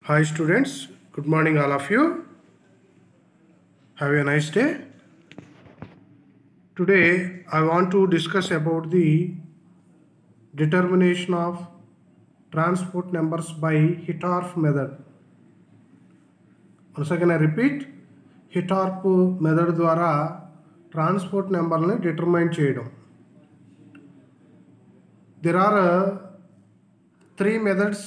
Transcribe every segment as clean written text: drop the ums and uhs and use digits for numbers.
Hi students, good morning all of you. Have a nice day. Today I want to discuss about the determination of transport numbers by Hittorf method. Once again I repeat, Hittorf method ద్వారా transport numberని determine చేయడం. There are three methods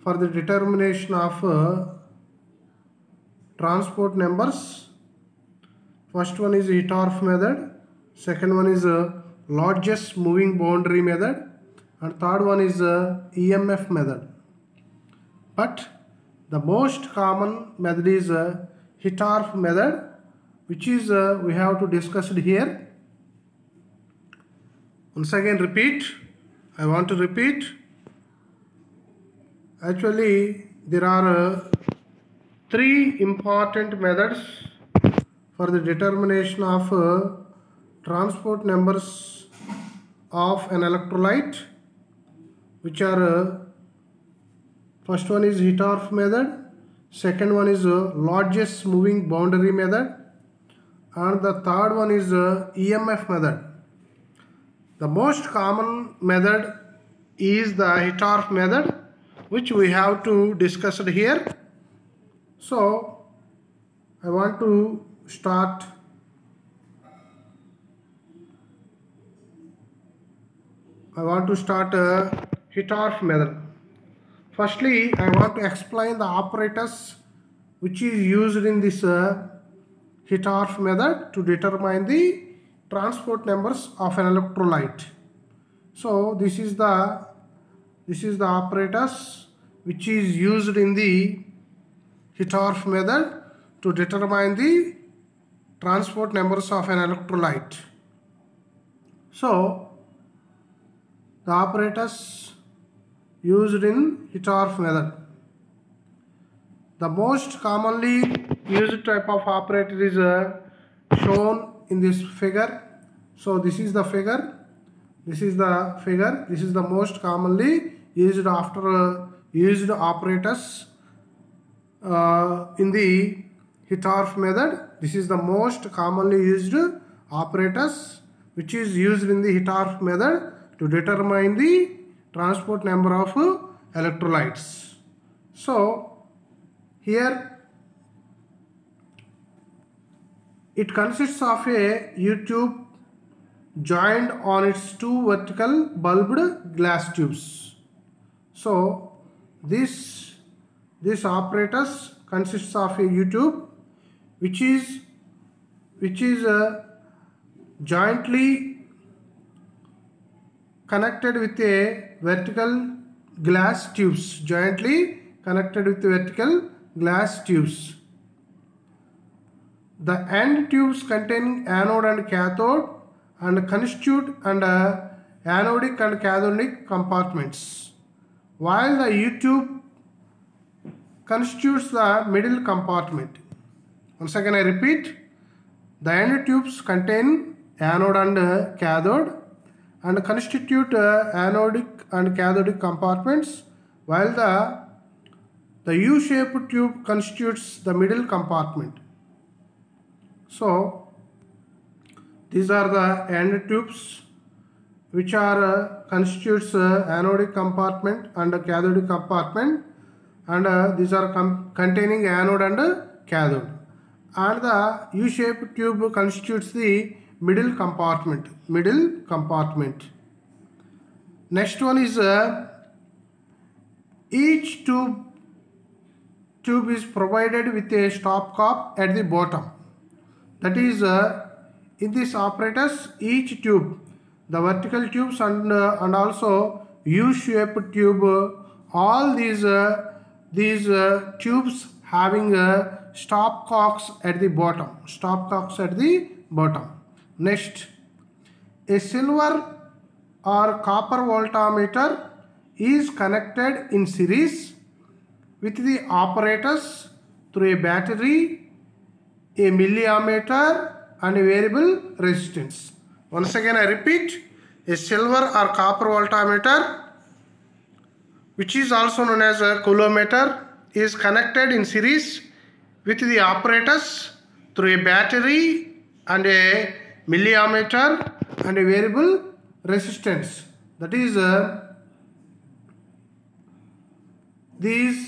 for the determination of transport numbers. First one is Hittorf method, second one is largest moving boundary method, and third one is EMF method. But the most common method is Hittorf method, which is we have to discuss it here. Once again repeat, I want to repeat. Actually there are three important methods for the determination of transport numbers of an electrolyte, which are first one is Hittorf method, second one is largest moving boundary method, and the third one is EMF method. The most common method is the Hittorf method, which we have to discuss it here. So I want to start Hittorf method. Firstly, I want to explain the apparatus which is used in this Hittorf method to determine the transport numbers of an electrolyte. So this is the apparatus which is used in the Hittorf method to determine the transport numbers of an electrolyte. So the apparatus used in Hittorf method. The most commonly used type of apparatus is shown in this figure. So this is the figure. This is the most commonly used used apparatus in the Hittorf method. This is the most commonly used apparatus which is used in the Hittorf method to determine the transport number of electrolytes. So here it consists of a U-tube joined on its two vertical bulbed glass tubes. So this apparatus consists of a U-tube which is jointly connected with a vertical glass tubes. The end tubes containing anode and cathode and constitute anodic and cathodic compartments, while the U-tube constitutes the middle compartment. Once again I repeat, the end tubes contain anode and cathode and constitute anodic and cathodic compartments, while the U-shaped tube constitutes the middle compartment. So these are the end tubes which are constitutes anodic compartment and cathodic compartment, and these are containing anode and cathode, and the U-shaped tube constitutes the middle compartment. Next one is each tube is provided with a stopcock at the bottom. That is in this apparatus, each tube, the vertical tubes and also U-shaped tube, all these tubes having stopcocks at the bottom. Next, a silver or copper voltmeter is connected in series with the apparatus through a battery, a milliammeter, and a variable resistance. Once again I repeat, a silver or copper voltmeter which is also known as a coulometer, is connected in series with the apparatus through a battery and a milliammeter and a variable resistance. That is these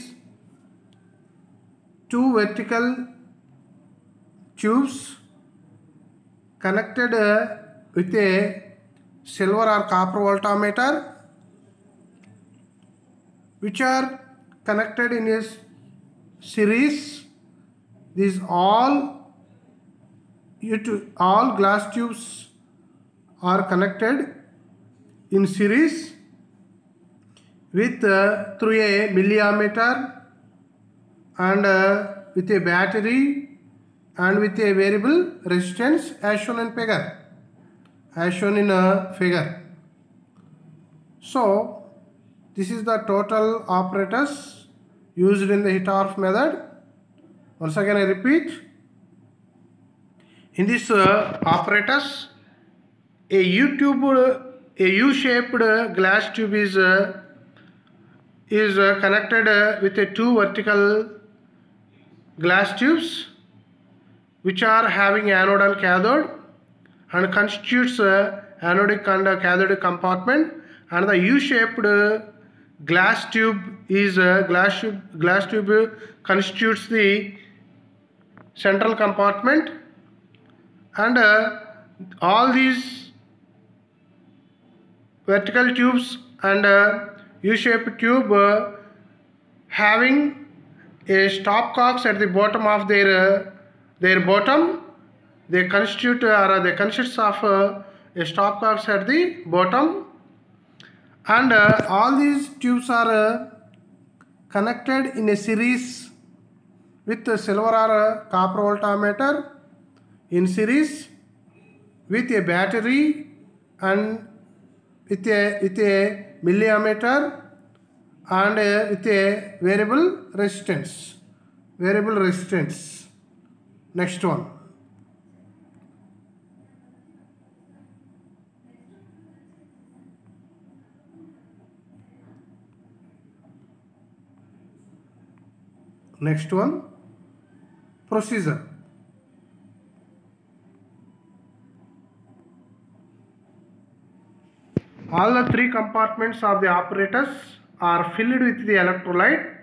two vertical tubes connected with a silver or copper voltmeter, which are connected in a series. These all glass tubes are connected in series with through a milliammeter and with a battery and with a variable resistance as shown in figure. So this is the total apparatus used in the Hittorf method. Once again I repeat, in this apparatus, a U-shaped glass tube is connected with a two vertical glass tubes which are having anode and cathode and constitutes anodic and cathodic compartment, and the U-shaped glass tube constitutes the central compartment, and all these vertical tubes and U-shaped tube having a stopcocks at the bottom of their bottom. They consist of a stopcocks at the bottom, and all these tubes are connected in a series with a silver or copper voltmeter in series with a battery and with a milliammeter and with a variable resistance. Next one. Procedure. All the three compartments of the apparatus are filled with the electrolyte.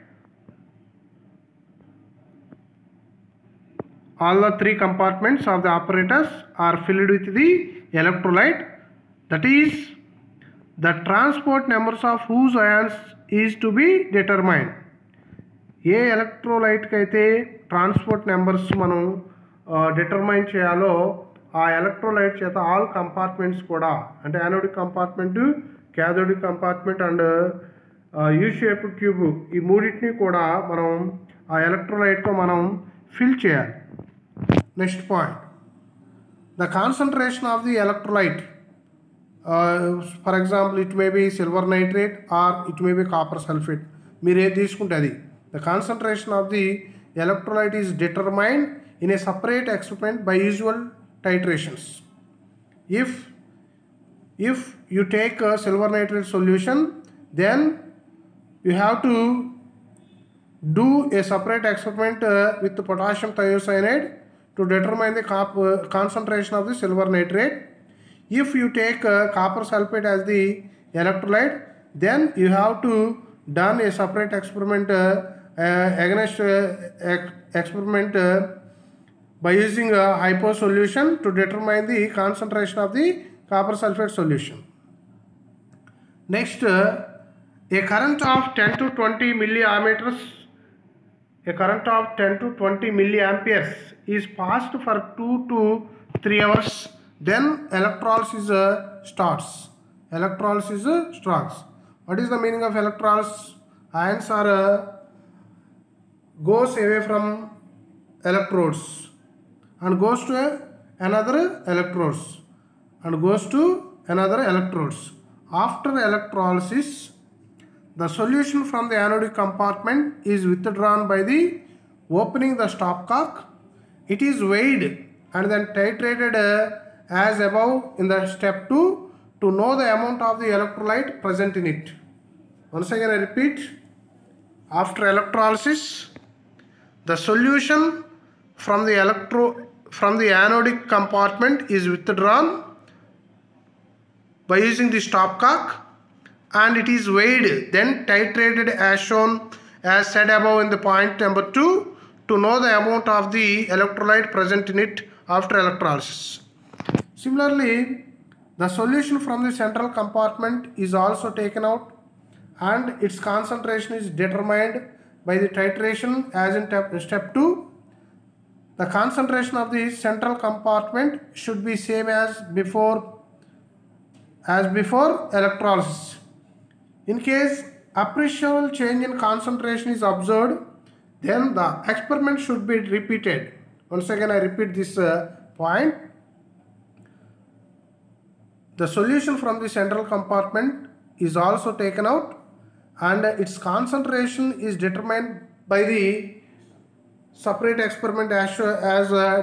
That is, the transport numbers of whose ions is to be determined. ఏ ఎలక్ట్రోలైట్కి అయితే transport numbers మనం determine చేయాలో ఆ electrolyte చేత all compartments కూడా, అంటే anodic compartment, cathodic compartment and U shape tube, ఈ మూడింటిని కూడా మనం ఆ ఎలక్ట్రోలైట్తో మనం ఫిల్ చేయాలి. Next point, the concentration of the electrolyte. For example it may be silver nitrate or it may be copper sulphate, మీరు ఏది తీసుకుంటే అది. The concentration of the electrolyte is determined in a separate experiment by usual titrations. If you take a silver nitrate solution, then you have to do a separate experiment with the potassium thiocyanate to determine the concentration of the silver nitrate. If you take copper sulfate as the electrolyte, then you have to done a separate experiment experiment by using a hypo solution to determine the concentration of the copper sulfate solution. Next, a current of 10 to 20 milliamperes is passed for 2 to 3 hours. Then electrolysis starts. What is the meaning of electrolysis? Ions are goes away from electrodes and goes to another electrodes and goes to another electrodes. After electrolysis, the solution from the anodic compartment is withdrawn by the opening the stopcock. It is weighed and then titrated as above in the step 2 to know the amount of the electrolyte present in it. Once again I repeat, after electrolysis, the solution from the anodic compartment is withdrawn by using the stopcock, and it is weighed, then titrated as shown, as said above in the point number 2, to know the amount of the electrolyte present in it after electrolysis. Similarly, the solution from the central compartment is also taken out, and its concentration is determined by the titration as in step 2. The concentration of the central compartment should be same as before electrolysis. In case appreciable change in concentration is observed, then the experiment should be repeated. Once again I repeat this point. The solution from the central compartment is also taken out, and its concentration is determined by the separate experiment as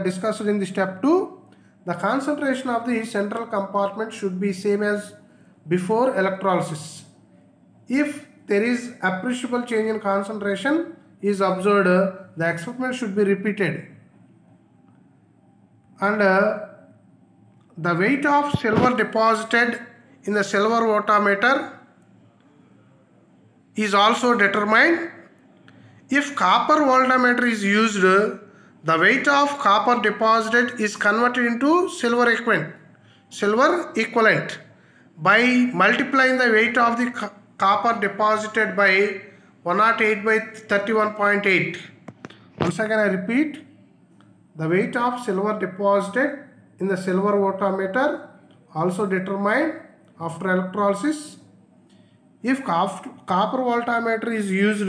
discussed in the step 2. The concentration of the central compartment should be same as before electrolysis. If there is appreciable change in concentration is observed, the experiment should be repeated. And the weight of silver deposited in the silver voltammeter is also determined. If copper voltammeter is used, the weight of copper deposited is converted into silver equivalent by multiplying the weight of the copper deposited by 108 by 31.8. Once again I repeat, the weight of silver deposited in the silver voltammeter also determined after electrolysis. If copper voltammeter is used,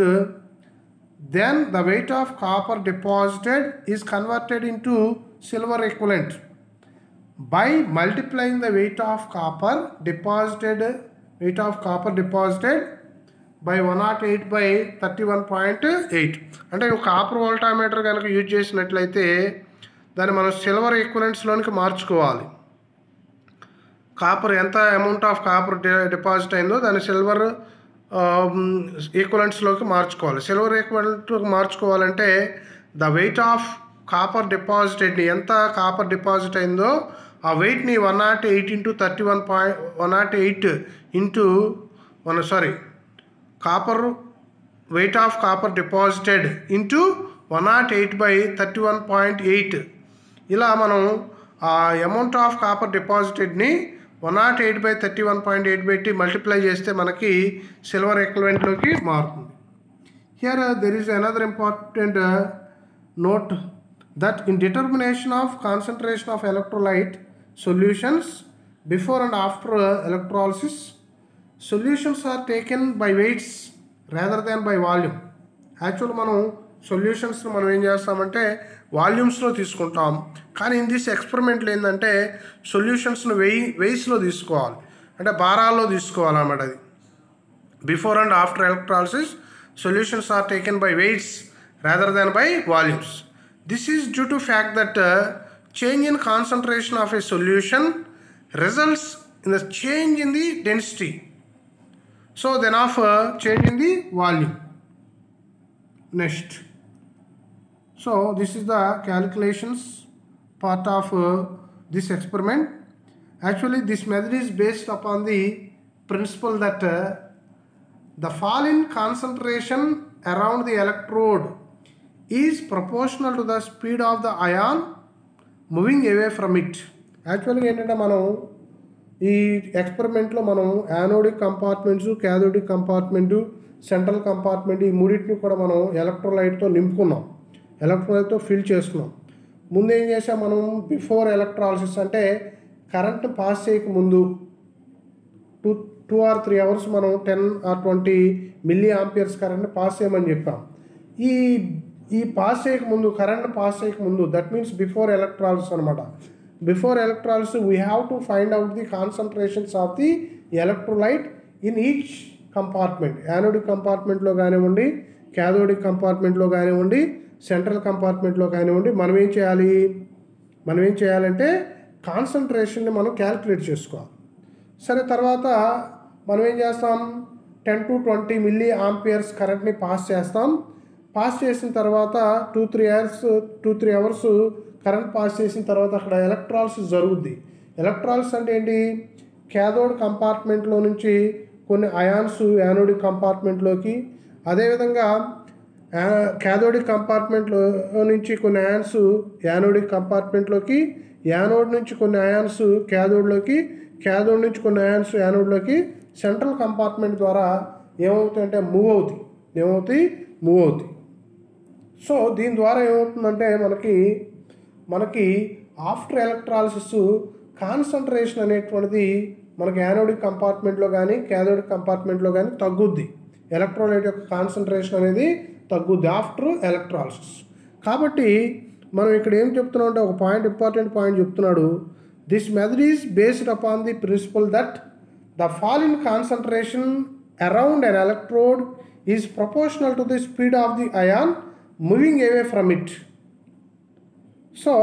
then the weight of copper deposited is converted into silver equivalent by multiplying the weight of copper deposited by 108 by 31.8. అంటే copper వోల్టామీటర్ కనుక use చేసినట్లయితే దాన్ని మనం silver ఈక్వలెంట్స్లోనికి మార్చుకోవాలి. Copper ఎంత amount of copper deposit అయిందో దాన్ని silver ఈక్వలెంట్స్లోకి మార్చుకోవాలి. సిల్వర్ ఈక్వలెంట్ మార్చుకోవాలంటే ద వెయిట్ ఆఫ్ కాపర్ డిపాజిటెడ్ని, ఎంత కాపర్ డిపాజిట్ అయిందో ఆ వెయిట్ని 108 into 108 into copper weight of copper deposited into 108 by 31.8. ఇలా మనం ఆ అమౌంట్ ఆఫ్ కాపర్ డిపాజిటెడ్ని 108 by 31.8 పెట్టి మల్టిప్లై చేస్తే మనకి సిల్వర్ ఈక్వలెంట్లోకి మారుతుంది. Here there is another important note that in determination of concentration of electrolyte solutions before and after electrolysis, solutions are taken by weights rather than by volume. Actual మనం solutions మనం ఏం చేస్తామంటే వాల్యూమ్స్లో తీసుకుంటాం, కానీ in this ఎక్స్పెరిమెంట్లో ఏంటంటే సొల్యూషన్స్ను వెయిట్స్లో తీసుకోవాలి, అంటే భారాల్లో తీసుకోవాలన్నమాట. అది before and after electrolysis solutions are taken by weights rather than by volumes. This is due to fact that change in concentration of a solution results in the change in the density, so then of change in the volume. Next, so this is the calculations part of this experiment. Actually this method is based upon the principle that the fall in concentration around the electrode is proportional to the speed of the ion moving away from it. యాక్చువల్గా ఏంటంటే మనం ఈ ఎక్స్పెరిమెంట్లో మనం anodic compartments, cathodic compartment, central compartment ఈ మూడింటిని కూడా మనం ఎలక్ట్రోలైట్తో నింపుకున్నాం, ఎలక్ట్రోలైట్తో fill చేసుకున్నాం. ముందు ఏం చేసాం మనం, బిఫోర్ ఎలక్ట్రాలిసిస్ అంటే కరెంట్ పాస్ చేయక ముందు 2 or 3 hours మనం 10 or 20 మిల్లీ ఆంపియర్స్ కరెంట్ని పాస్ చేయమని చెప్పాం. ఈ పాస్ చేయకముందు, కరెంట్ పాస్ చేయకముందు, దట్ మీన్స్ బిఫోర్ ఎలక్ట్రాలిసిస్ అనమాట. Before electrolysis we have to find out the concentrations of the electrolyte in each compartment. Anodic కంపార్ట్మెంట్లో కానివ్వండి, క్యాథోడిక్ కంపార్ట్మెంట్లో కానివ్వండి, సెంట్రల్ కంపార్ట్మెంట్లో కానివ్వండి, మనం ఏం చేయాలంటే కాన్సన్ట్రేషన్ని మనం క్యాలిక్యులేట్ చేసుకోవాలి. సరే, తర్వాత మనం ఏం చేస్తాం, 10 to 20 మిల్లీ ఆంపియర్స్ కరెంట్ని పాస్ చేస్తాం. పాస్ చేసిన తర్వాత 2-3 అవర్స్ కరెంట్ పాస్ చేసిన తర్వాత అక్కడ ఎలక్ట్రాలిసిస్ జరుగుద్ది. ఎలక్ట్రాలిసిస్ అంటే ఏంటి? క్యాథోడ్ కంపార్ట్మెంట్లో నుంచి కొన్ని అయాన్స్ యానోడిక్ కంపార్ట్మెంట్లోకి, అదేవిధంగా క్యాథోడిక్ కంపార్ట్మెంట్లో నుంచి కొన్ని అయాన్స్ యానోడిక్ కంపార్ట్మెంట్లోకి, యానోడ్ నుంచి కొన్ని అయాన్స్ క్యాథోడ్లోకి, క్యాథోడ్ నుంచి కొన్ని అయాన్స్ యానోడ్లోకి సెంట్రల్ కంపార్ట్మెంట్ ద్వారా ఏమవుతాయంటే మూవ్ అవుతాయి. సో దీని ద్వారా ఏమవుతుందంటే మనకి ఆఫ్టర్ ఎలక్ట్రాలిసిస్ కాన్సన్ట్రేషన్ అనేటువంటిది మనకి యానోడిక్ కంపార్ట్మెంట్లో కానీ క్యాథోడిక్ కంపార్ట్మెంట్లో కానీ తగ్గుద్ది. ఎలక్ట్రోలైట్ యొక్క కాన్సన్ట్రేషన్ అనేది తగ్గుద్ది ఆఫ్టర్ ఎలక్ట్రాలిసిస్. కాబట్టి మనం ఇక్కడ ఏం చెప్తున్నాం అంటే ఒక ఇంపార్టెంట్ పాయింట్ చెప్తున్నాడు. This method is based upon the principal that the fall in concentration around an electrode is proportional to the speed of the ion moving away from it. So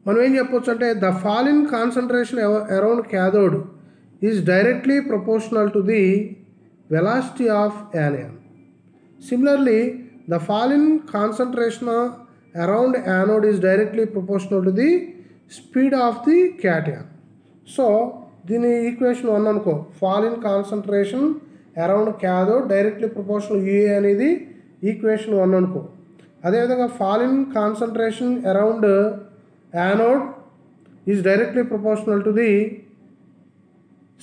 మనం ఏం చెప్పొచ్చు అంటే the fall in concentration around cathode is directly proportional to the velocity of anion. Similarly, the fall in concentration around anode is directly proportional to the speed of the cation. So దీని equation 1 అనుకో. Fall in concentration around cathode directly proportional UA అనేది equation 1 అనుకో. అదేవిధంగా fall in concentration around anode is directly proportional to the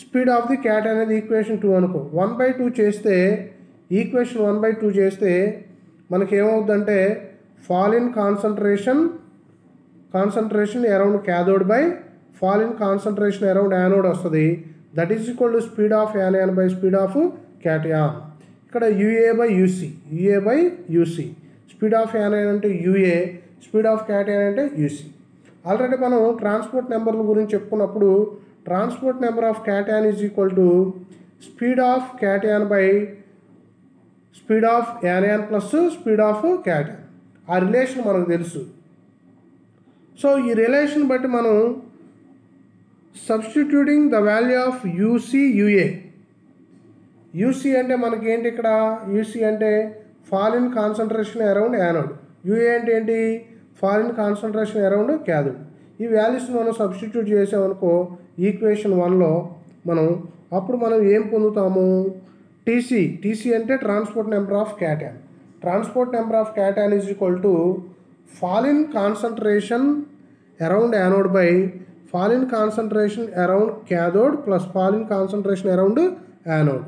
speed of the cat అనేది equation 2 అనుకో. 1/2 చేస్తే equation 1/2 చేస్తే మనకి ఏమవుతుందంటే fall in concentration around cathode by fall in concentration around anode వస్తుంది. That is equal to speed of anion by speed of cation. ఇక్కడ UA by UC. Speed of anion అంటే UA, speed of cation అంటే UC. Already మనం transport నెంబర్ల గురించి చెప్పుకున్నప్పుడు transport number of cation is equal to speed of cation by speed of anion plus speed of cation. ఆ relation మనకు తెలుసు. So ఈ రిలేషన్ బట్టి మనం substituting the value of UA అంటే మనకి ఏంటి? ఇక్కడ యూసీ అంటే fall in concentration around anode, UA అంటే ఏంటి? Fall in concentration around cathode. ఈ వాల్యూస్ని మనం సబ్స్టిట్యూట్ చేసామనుకో ఈక్వేషన్ 1లో అప్పుడు మనం ఏం పొందుతాము? టీసీ అంటే transport number of cation. Transport number of cation is equal to fall in concentration around anode by fall in concentration around cathode plus fall in concentration around anode.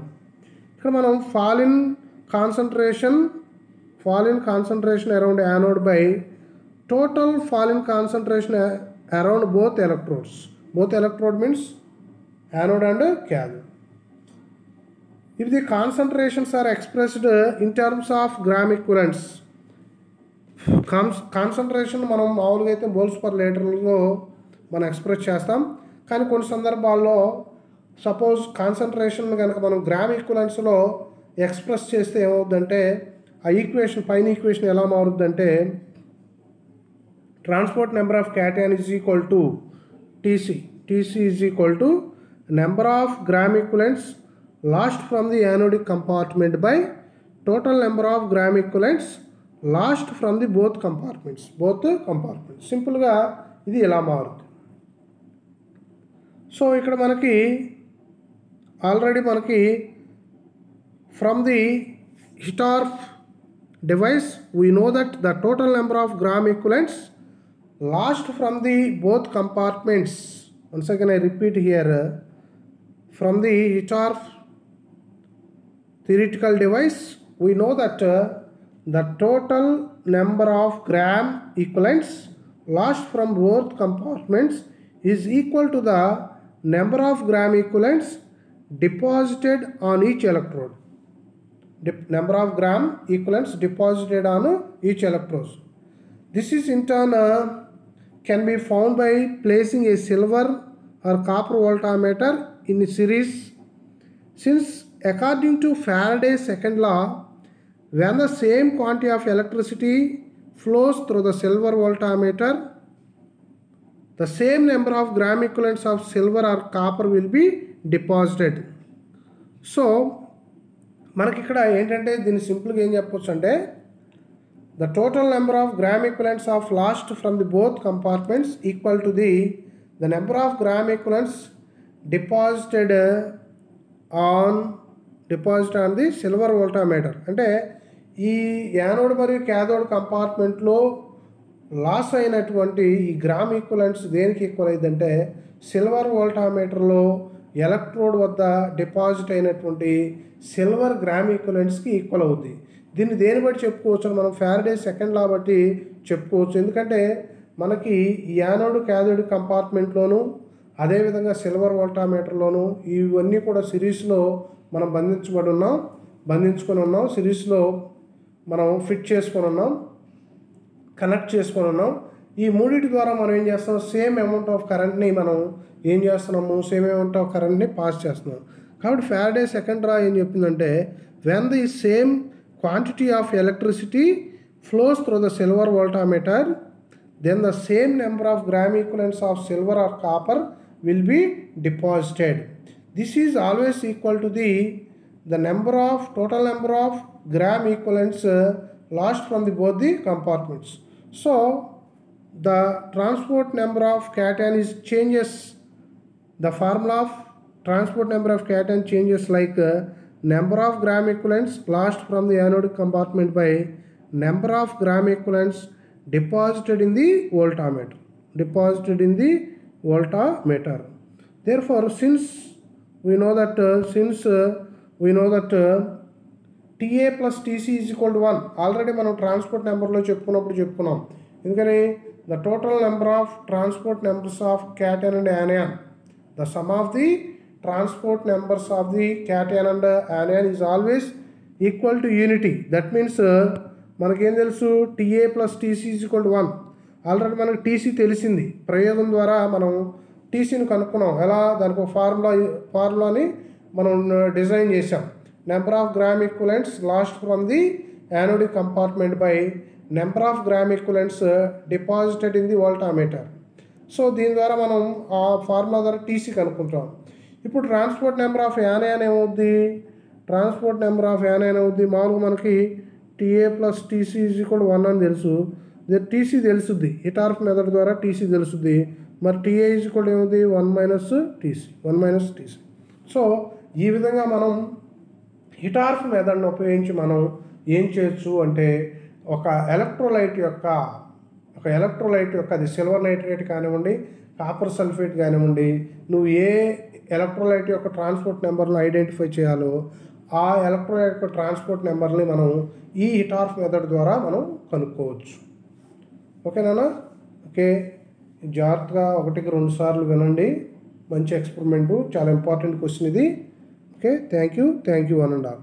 ఇక్కడ మనం fall in concentration around anode by total fall in concentration around both electrodes. Both electrode means anode and cathode. If the concentrations are expressed in terms of gram equivalents, concentration మనం మామూలుగా అయితే moles per లీటర్లో మనం express చేస్తాం. కానీ కొన్ని సందర్భాల్లో suppose concentration కనుక మనం గ్రామ్ ఈక్వలెంట్స్లో ఎక్స్ప్రెస్ చేస్తే ఏమవుద్దంటే ఆ ఈక్వేషన్ పైన ఈక్వేషన్ ఎలా మారుద్దంటే transport number of cation is equal to TC is equal to number of gram equivalents lost from the anodic compartment by total number of gram equivalents lost from the both compartments. సింపుల్గా ఇది ఎలా మారుతుంది. So ఇక్కడ మనకి already from the Hittorf device we know that the total number of gram equivalents lost from the both compartments. Once again I repeat here, from the హిటార్ఫ్ theoretical device we know that the total number of gram equivalents lost from both compartments is equal to the number of gram equivalents deposited on each electrode. Number of gram equivalents deposited on each electrode. This is in turn can be found by placing a silver or copper voltmeter in a series, since according to Faraday's second law, when the same quantity of electricity flows through the silver voltmeter, the same number of gram equivalents of silver or copper will be deposited. So మనకి ఇక్కడ ఏంటంటే దీన్ని సింపుల్గా ఏం చెప్పొచ్చు అంటే the total number of gram equivalents of lost from the both compartments equal to the number of gram equivalents deposited on the silver voltammeter. అంటే ఈ యానోడ్ మరియు క్యాథోడ్ కంపార్ట్మెంట్లో లాస్ అయినటువంటి ఈ గ్రామ్ ఈక్వలెంట్స్ దేనికి ఈక్వల్ అయిందంటే సిల్వర్ వోల్టామీటర్లో ఎలక్ట్రోడ్ వద్ద deposit అయినటువంటి silver gram ఈక్వలెంట్స్కి equal అవుద్ది. దీన్ని దేని బట్టి చెప్పుకోవచ్చు అని మనం ఫ్యారడే సెకండ్ లా బట్టి చెప్పుకోవచ్చు. ఎందుకంటే మనకి యానోడ్ క్యాథోడ్ కంపార్ట్మెంట్లోను అదేవిధంగా సిల్వర్ వోల్టామీటర్లోను ఇవన్నీ కూడా సిరీస్లో మనం బంధించుకొని ఉన్నాం సిరీస్లో మనం ఫిట్ చేసుకొని ఉన్నాం, కనెక్ట్ చేసుకొని ఉన్నాం. ఈ మూడింటి ద్వారా మనం ఏం చేస్తాం, సేమ్ అమౌంట్ ఆఫ్ కరెంట్ని మనం ఏం చేస్తున్నాము, సేమ్ అమౌంట్ ఆఫ్ కరెంట్ని పాస్ చేస్తున్నాం. కాబట్టి ఫ్యారడే సెకండ్ లా ఏం చెప్పిందంటే when the same quantity of electricity flows through the silver voltammeter, then the same number of gram equivalents of silver or copper will be deposited. This is always equal to the total number of gram equivalents lost from both the compartments. So the transport number of cation changes. The formula of transport number of cation changes like number of gram equivalents lost from the anodic compartment by number of gram equivalents deposited in the voltammeter. Therefore, since we know that TA plus TC is equal to 1, already మనం transport నెంబర్లో చెప్పుకున్నాం. ఎందుకని the total number of transport numbers of cation and anion, the sum of the transport numbers of the cation and anion is always equal to unity. That means మనకేం తెలుసు, TA plus TC is equal to 1. Already మనకు TC తెలిసింది, ప్రయోగం ద్వారా మనం టీసీని కనుక్కున్నాం. ఎలా, దానికి ఒక ఫార్ములాని మనం డిజైన్ చేసాం. Number of gram equivalents lost from the anodic compartment by number of gram equivalents deposited in the voltameter. So దీని ద్వారా మనం ఆ ఫార్ములా ద్వారా టీసీ కనుక్కుంటాం. ఇప్పుడు ట్రాన్స్పోర్ట్ నెంబర్ ఆఫ్ యానయాన్ ఏమవుద్ది, మామూలుగా మనకి TA plus TC is equal 1 అని తెలుసు. టీసీ తెలుసుద్ది, హిటార్ఫ్ మెథడ్ ద్వారా టీసీ తెలుసుద్ది. మరి TA ఈజ్ ఈక్వల్ ఏమవుతుంది, 1 మైనస్ TC. సో ఈ విధంగా మనం హిటార్ఫ్ మెథడ్ని ఉపయోగించి మనం ఏం చేయొచ్చు అంటే ఒక ఎలక్ట్రోలైట్ యొక్క అది సిల్వర్ నైట్రేట్ కానివ్వండి, కాపర్ సల్ఫేట్ కానివ్వండి, నువ్వు ఏ ఎలక్ట్రోలైట్ యొక్క ట్రాన్స్పోర్ట్ నెంబర్ను ఐడెంటిఫై చేయాలో ఆ ఎలక్ట్రోలైట్ యొక్క ట్రాన్స్పోర్ట్ నెంబర్ని మనం ఈ హిటార్ఫ్ మెథడ్ ద్వారా మనం కనుక్కోవచ్చు. ఓకేనా? ఓకే, జాగ్రత్తగా 1కి 2 సార్లు వినండి. మంచి ఎక్స్పెరిమెంటు, చాలా ఇంపార్టెంట్ క్వశ్చన్ ఇది. Okay, thank you one and all.